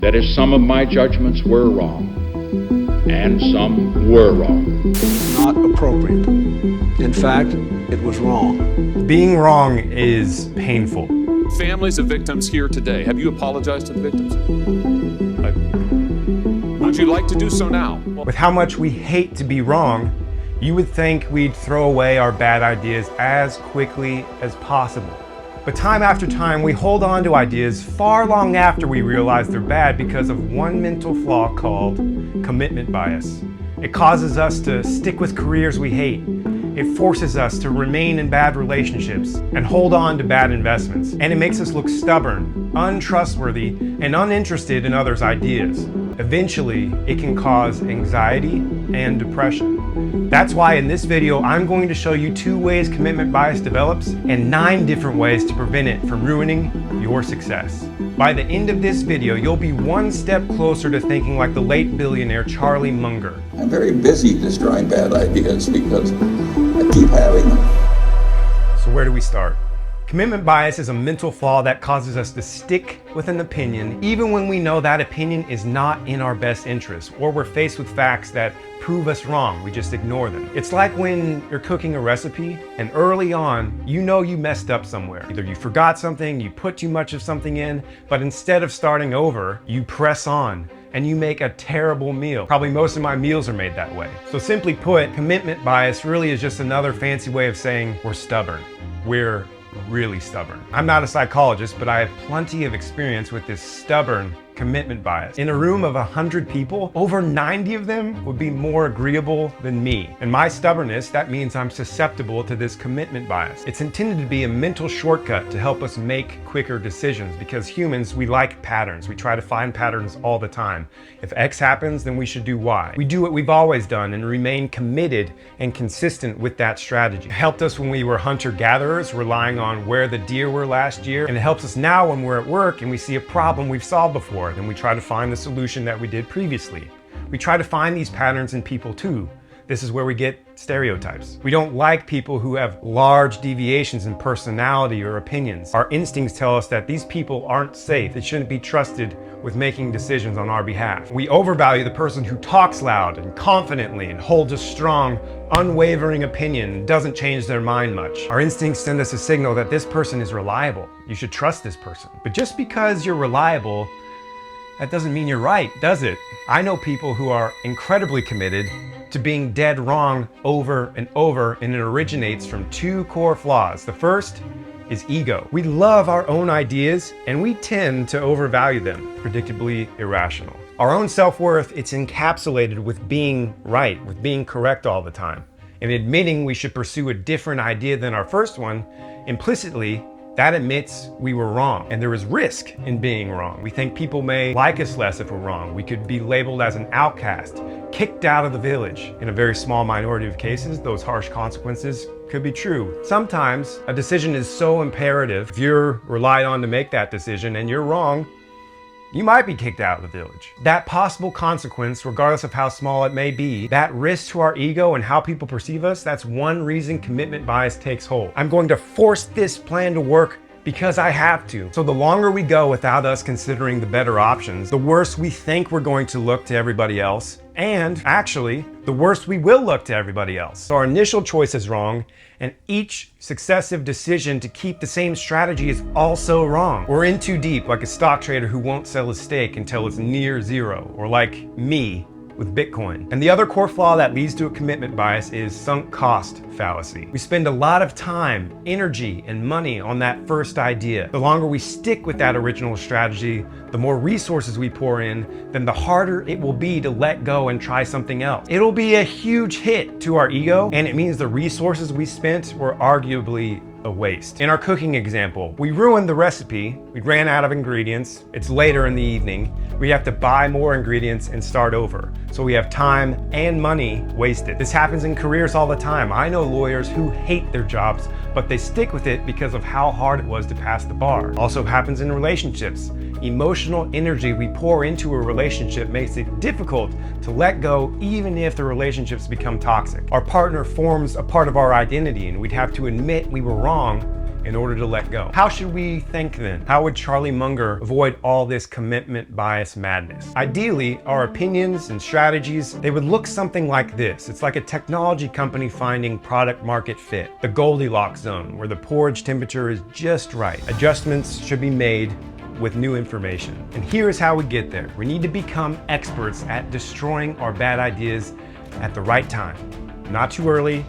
That is, some of my judgments were wrong, and some were wrong. It's not appropriate. In fact, it was wrong. Being wrong is painful. Families of victims here today, have you apologized to the victims? Would you like to do so now? With how much we hate to be wrong, you would think we'd throw away our bad ideas as quickly as possible. But time after time, we hold on to ideas far long after we realize they're bad because of one mental flaw called commitment bias. It causes us to stick with careers we hate. It forces us to remain in bad relationships and hold on to bad investments. And it makes us look stubborn, untrustworthy, and uninterested in others' ideas. Eventually, it can cause anxiety and depression. That's why in this video, I'm going to show you 2 ways commitment bias develops and 9 different ways to prevent it from ruining your success. By the end of this video, you'll be one step closer to thinking like the late billionaire Charlie Munger. I'm very busy destroying bad ideas because I keep having them. So where do we start? Commitment bias is a mental flaw that causes us to stick with an opinion even when we know that opinion is not in our best interest, or we're faced with facts that prove us wrong. We just ignore them. It's like when you're cooking a recipe and early on, you know you messed up somewhere. Either you forgot something, you put too much of something in, but instead of starting over, you press on and you make a terrible meal. Probably most of my meals are made that way. So simply put, commitment bias really is just another fancy way of saying we're stubborn. We're really stubborn. I'm not a psychologist, but I have plenty of experience with this stubborn commitment bias. In a room of 100 people, over 90 of them would be more agreeable than me. And my stubbornness, that means I'm susceptible to this commitment bias. It's intended to be a mental shortcut to help us make quicker decisions because humans, we like patterns. We try to find patterns all the time. If X happens, then we should do Y. We do what we've always done and remain committed and consistent with that strategy. It helped us when we were hunter-gatherers, relying on where the deer were last year. And it helps us now when we're at work and we see a problem we've solved before. Then we try to find the solution that we did previously. We try to find these patterns in people too. This is where we get stereotypes. We don't like people who have large deviations in personality or opinions. Our instincts tell us that these people aren't safe. They shouldn't be trusted with making decisions on our behalf. We overvalue the person who talks loud and confidently and holds a strong, unwavering opinion and doesn't change their mind much. Our instincts send us a signal that this person is reliable. You should trust this person. But just because you're reliable, that doesn't mean you're right, does it? I know people who are incredibly committed to being dead wrong over and over, and it originates from 2 core flaws. The first is ego. We love our own ideas and we tend to overvalue them, predictably irrational. Our own self-worth, it's encapsulated with being right, with being correct all the time. And admitting we should pursue a different idea than our first one, implicitly, that admits we were wrong, and there is risk in being wrong. We think people may like us less if we're wrong. We could be labeled as an outcast, kicked out of the village. In a very small minority of cases, those harsh consequences could be true. Sometimes a decision is so imperative, if you're relied on to make that decision and you're wrong, you might be kicked out of the village. That possible consequence, regardless of how small it may be, that risk to our ego and how people perceive us, that's one reason commitment bias takes hold. I'm going to force this plan to work because I have to. So the longer we go without us considering the better options, the worse we think we're going to look to everybody else. And actually, the worse we will look to everybody else. So our initial choice is wrong, and each successive decision to keep the same strategy is also wrong. We're in too deep, like a stock trader who won't sell his stake until it's near zero, or like me with Bitcoin. And the other core flaw that leads to a commitment bias is sunk cost fallacy. We spend a lot of time, energy, and money on that first idea. The longer we stick with that original strategy, the more resources we pour in, then the harder it will be to let go and try something else. It'll be a huge hit to our ego, and it means the resources we spent were arguably a waste. In our cooking example, we ruined the recipe, we ran out of ingredients, it's later in the evening, we have to buy more ingredients and start over. So we have time and money wasted. This happens in careers all the time. I know lawyers who hate their jobs, but they stick with it because of how hard it was to pass the bar. Also happens in relationships. Emotional energy we pour into a relationship makes it difficult to let go even if the relationships become toxic. Our partner forms a part of our identity and we'd have to admit we were wrong in order to let go. How should we think then? How would Charlie Munger avoid all this commitment bias madness? Ideally, our opinions and strategies, they would look something like this. It's like a technology company finding product market fit, the Goldilocks zone, where the porridge temperature is just right. Adjustments should be made with new information. And here is how we get there. We need to become experts at destroying our bad ideas at the right time. Not too early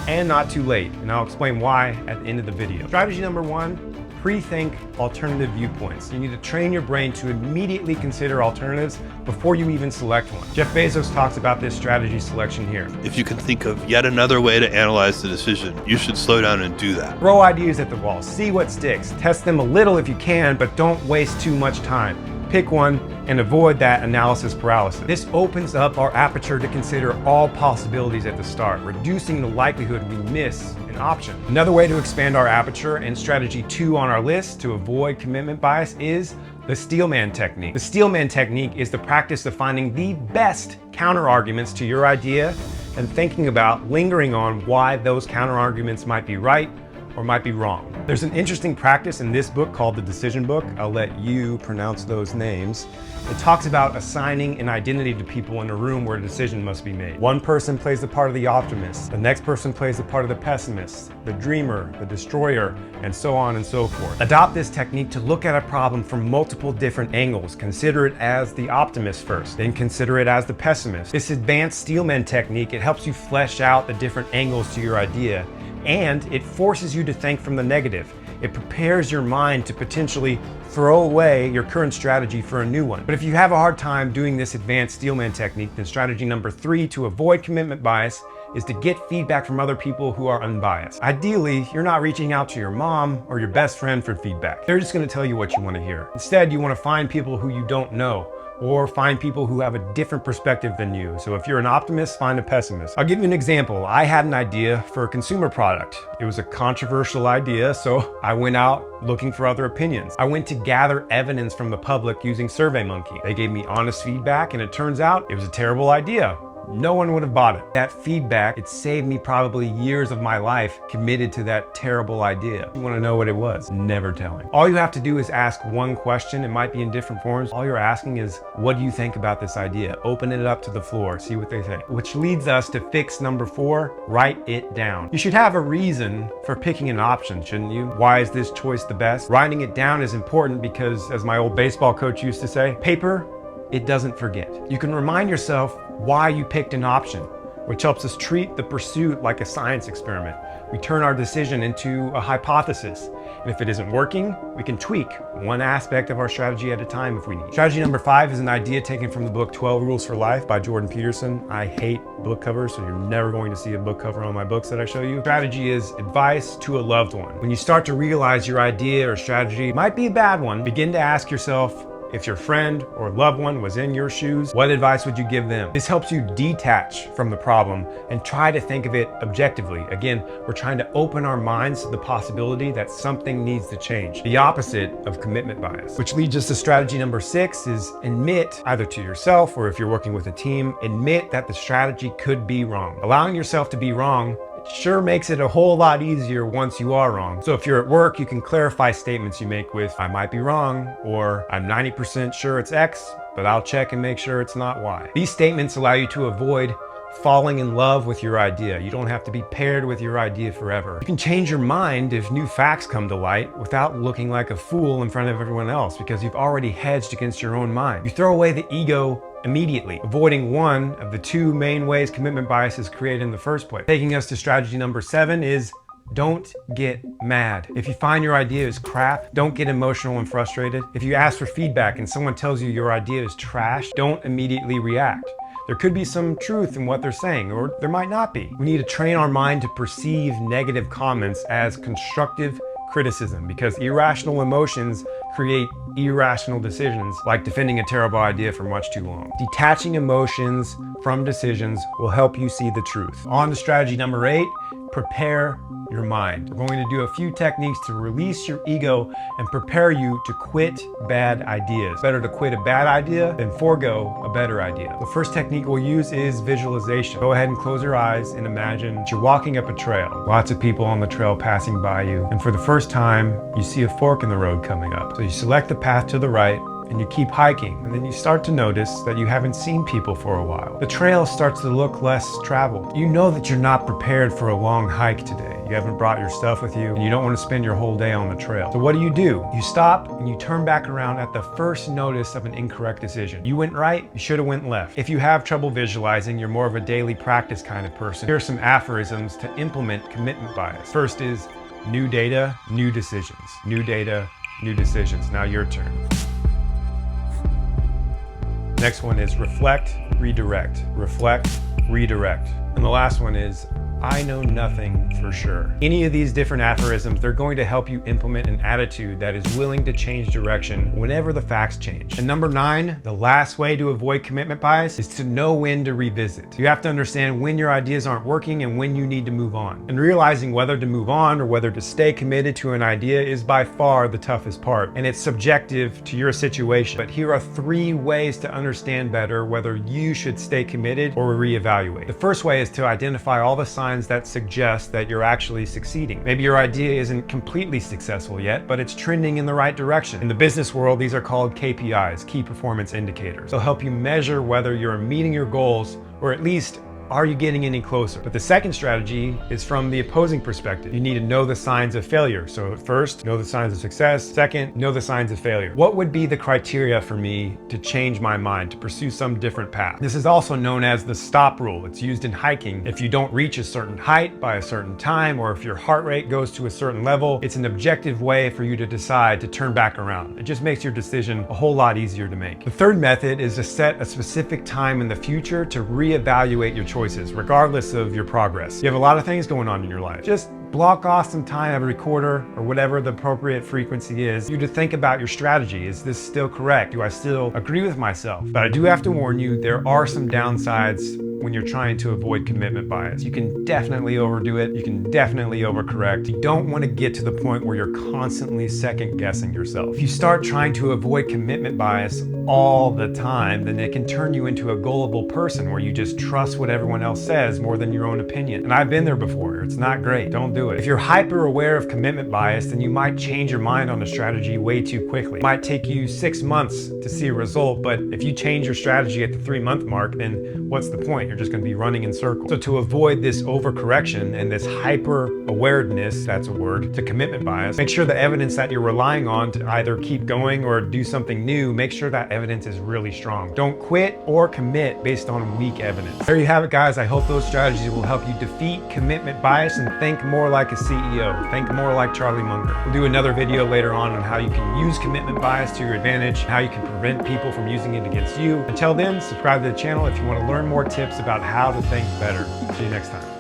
and not too late. And I'll explain why at the end of the video. Strategy number 1, pre-think alternative viewpoints. You need to train your brain to immediately consider alternatives before you even select one. Jeff Bezos talks about this strategy selection here. If you can think of yet another way to analyze the decision, you should slow down and do that. Throw ideas at the wall, see what sticks, test them a little if you can, but don't waste too much time. Pick one and avoid that analysis paralysis. This opens up our aperture to consider all possibilities at the start, reducing the likelihood we miss an option. Another way to expand our aperture, and strategy 2 on our list to avoid commitment bias, is the steelman technique. The steelman technique is the practice of finding the best counter arguments to your idea and thinking about, lingering on why those counter arguments might be right or might be wrong. There's an interesting practice in this book called the Decision Book. I'll let you pronounce those names. It talks about assigning an identity to people in a room where a decision must be made. One person plays the part of the optimist, the next person plays the part of the pessimist, the dreamer, the destroyer, and so on and so forth. Adopt this technique to look at a problem from multiple different angles. Consider it as the optimist first, then consider it as the pessimist. This advanced steelman technique, it helps you flesh out the different angles to your idea, and it forces you to think from the negative. It prepares your mind to potentially throw away your current strategy for a new one. But if you have a hard time doing this advanced steelman technique, then strategy number 3 to avoid commitment bias is to get feedback from other people who are unbiased. Ideally, you're not reaching out to your mom or your best friend for feedback. They're just gonna tell you what you wanna hear. Instead, you wanna find people who you don't know, or find people who have a different perspective than you. So if you're an optimist, find a pessimist. I'll give you an example. I had an idea for a consumer product. It was a controversial idea, so I went out looking for other opinions. I went to gather evidence from the public using SurveyMonkey. They gave me honest feedback, and it turns out it was a terrible idea. No one would have bought it. That feedback, it saved me probably years of my life committed to that terrible idea. You want to know what it was? Never telling. All you have to do is ask one question. It might be in different forms. All you're asking is, what do you think about this idea? Open it up to the floor, see what they think. Which leads us to fix number 4, write it down. You should have a reason for picking an option, shouldn't you? Why is this choice the best? Writing it down is important because, as my old baseball coach used to say, paper, it doesn't forget. You can remind yourself why you picked an option, which helps us treat the pursuit like a science experiment. We turn our decision into a hypothesis. And if it isn't working, we can tweak one aspect of our strategy at a time if we need. Strategy number 5 is an idea taken from the book 12 Rules for Life by Jordan Peterson. I hate book covers, so you're never going to see a book cover on my books that I show you. Strategy is advice to a loved one. When you start to realize your idea or strategy might be a bad one, begin to ask yourself, if your friend or loved one was in your shoes, what advice would you give them? This helps you detach from the problem and try to think of it objectively. Again, we're trying to open our minds to the possibility that something needs to change. The opposite of commitment bias. Which leads us to strategy number 6 is admit, either to yourself or if you're working with a team, admit that the strategy could be wrong. Allowing yourself to be wrong sure makes it a whole lot easier once you are wrong. So if you're at work, you can clarify statements you make with, I might be wrong, or I'm 90% sure it's X, but I'll check and make sure it's not Y. These statements allow you to avoid falling in love with your idea. You don't have to be paired with your idea forever. You can change your mind if new facts come to light without looking like a fool in front of everyone else because you've already hedged against your own mind. You throw away the ego immediately, avoiding one of the 2 main ways commitment bias is created in the first place. Taking us to strategy number 7 is don't get mad. If you find your idea is crap, don't get emotional and frustrated. If you ask for feedback and someone tells you your idea is trash, don't immediately react. There could be some truth in what they're saying, or there might not be. We need to train our mind to perceive negative comments as constructive criticism because irrational emotions create irrational decisions, like defending a terrible idea for much too long. Detaching emotions from decisions will help you see the truth. On to strategy number 8, prepare your mind. We're going to do a few techniques to release your ego and prepare you to quit bad ideas. Better to quit a bad idea than forego a better idea. The first technique we'll use is visualization. Go ahead and close your eyes and imagine that you're walking up a trail. Lots of people on the trail passing by you, and for the first time, you see a fork in the road coming up. So you select the path to the right, and you keep hiking, and then you start to notice that you haven't seen people for a while. The trail starts to look less traveled. You know that you're not prepared for a long hike today. You haven't brought your stuff with you, and you don't want to spend your whole day on the trail. So what do? You stop and you turn back around at the first notice of an incorrect decision. You went right, you should have went left. If you have trouble visualizing, you're more of a daily practice kind of person, here are some aphorisms to implement commitment bias. First is new data, new decisions. New data, new decisions. Now your turn. Next one is reflect, redirect. Reflect, redirect. And the last one is I know nothing for sure. Any of these different aphorisms, they're going to help you implement an attitude that is willing to change direction whenever the facts change. And number 9, the last way to avoid commitment bias is to know when to revisit. You have to understand when your ideas aren't working and when you need to move on. And realizing whether to move on or whether to stay committed to an idea is by far the toughest part. And it's subjective to your situation. But here are 3 ways to understand better whether you should stay committed or reevaluate. The first way is to identify all the signs that suggest that you're actually succeeding. Maybe your idea isn't completely successful yet, but it's trending in the right direction. In the business world, these are called KPIs, key performance indicators. They'll help you measure whether you're meeting your goals, or at least are you getting any closer? But the second strategy is from the opposing perspective. You need to know the signs of failure. So first, know the signs of success. Second, know the signs of failure. What would be the criteria for me to change my mind, to pursue some different path? This is also known as the stop rule. It's used in hiking. If you don't reach a certain height by a certain time, or if your heart rate goes to a certain level, it's an objective way for you to decide to turn back around. It just makes your decision a whole lot easier to make. The third method is to set a specific time in the future to reevaluate your choices, regardless of your progress. You have a lot of things going on in your life. Just block off some time every quarter or whatever the appropriate frequency is, you to think about your strategy. Is this still correct? Do I still agree with myself? But I do have to warn you, there are some downsides when you're trying to avoid commitment bias. You can definitely overdo it. You can definitely overcorrect. You don't want to get to the point where you're constantly second guessing yourself. If you start trying to avoid commitment bias all the time, then it can turn you into a gullible person where you just trust what everyone else says more than your own opinion. And I've been there before. It's not great. Don't do it. If you're hyper aware of commitment bias, then you might change your mind on a strategy way too quickly. It might take you 6 months to see a result, but if you change your strategy at the 3-month mark, then what's the point? You're just going to be running in circles. So to avoid this overcorrection and this hyper awareness, that's a word, to commitment bias, make sure the evidence that you're relying on to either keep going or do something new, make sure that evidence is really strong. Don't quit or commit based on weak evidence. There you have it, guys. I hope those strategies will help you defeat commitment bias and think more like a CEO. Think more like Charlie Munger. We'll do another video later on how you can use commitment bias to your advantage, how you can prevent people from using it against you. Until then, subscribe to the channel if you want to learn more tips about how to think better. See you next time.